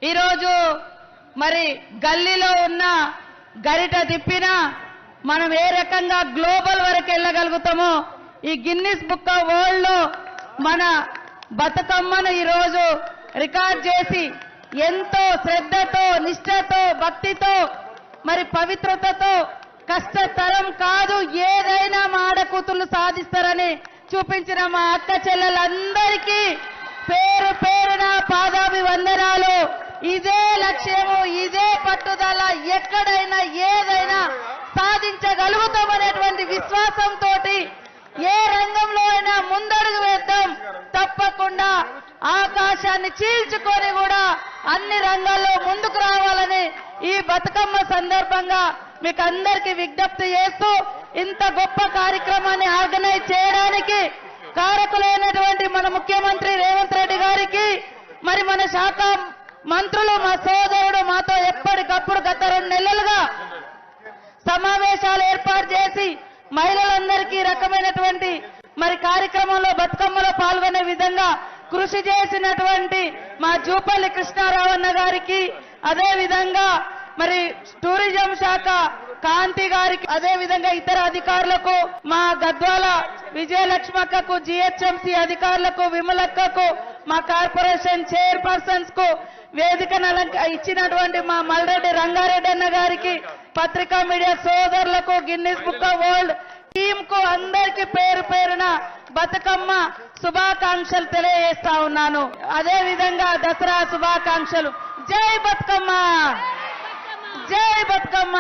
ఈరోజు మరి గల్లీలో ఉన్న గరిట తిప్పినా మనం ఏ రకంగా గ్లోబల్ వరకు వెళ్ళగలుగుతామో ఈ గిన్నిస్ బుక్ ఆఫ్ వరల్డ్ లో మన బతుకమ్మను ఈరోజు రికార్డ్ చేసి ఎంతో శ్రద్ధతో నిష్ఠతో భక్తితో మరి పవిత్రతతో కష్టతరం కాదు ఏదైనా మా ఆడకూతుళ్ళు సాధిస్తారని చూపించిన మా అక్క చెల్లెలందరికీ పేరు పేరున పాదాభివందనాలు. ఇదే లక్ష్యము, ఇదే పట్టుదల, ఎక్కడైనా ఏదైనా సాధించగలుగుతామనేటువంటి విశ్వాసంతో ఏ రంగంలో అయినా ముందడుగు వేద్దాం. తప్పకుండా ఆకాశాన్ని చీల్చుకొని కూడా అన్ని రంగాల్లో ముందుకు రావాలని ఈ బతుకమ్మ సందర్భంగా మీకు అందరికీ విజ్ఞప్తి చేస్తూ ఇంత గొప్ప కార్యక్రమాన్ని ఆర్గనైజ్ చేయడానికి కారకులైనటువంటి మన ముఖ్యమంత్రి రేవంత్ రెడ్డి గారికి, మరి మన శాఖ మంత్రులు, మా సోదరుడు మాతో ఎప్పటికప్పుడు గత 2 నెలలుగా సమావేశాలు ఏర్పాటు చేసి మహిళలందరికీ రకమైనటువంటి మరి కార్యక్రమంలో బతుకమ్మలో పాల్గొనే విధంగా కృషి చేసినటువంటి మా జూపల్లి కృష్ణారావు అన్న గారికి, అదే విధంగా మరి టూరిజం శాఖ కాంతి గారికి, అదే విధంగా ఇతర అధికారులకు, మా గద్వాల విజయలక్ష్మక్కకు, జిహెచ్ఎంసీ అధికారులకు, విమలక్కకు, మా కార్పొరేషన్ చైర్పర్సన్స్ కు, వేదికను ఇచ్చినటువంటి మా మల్రెడ్డి రంగారెడ్డి అన్న గారికి, పత్రికా మీడియా సోదరులకు, Guinness book of world team కు అందరికీ పేరు పేరున బతుకమ్మ శుభాకాంక్షలు తెలియజేస్తా ఉన్నాను. అదే విధంగా దసరా శుభాకాంక్షలు. జై బతుకమ్మ, జై బతుకమ్మ,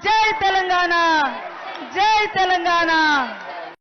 జై తెలంగాణ, జై తెలంగాణ.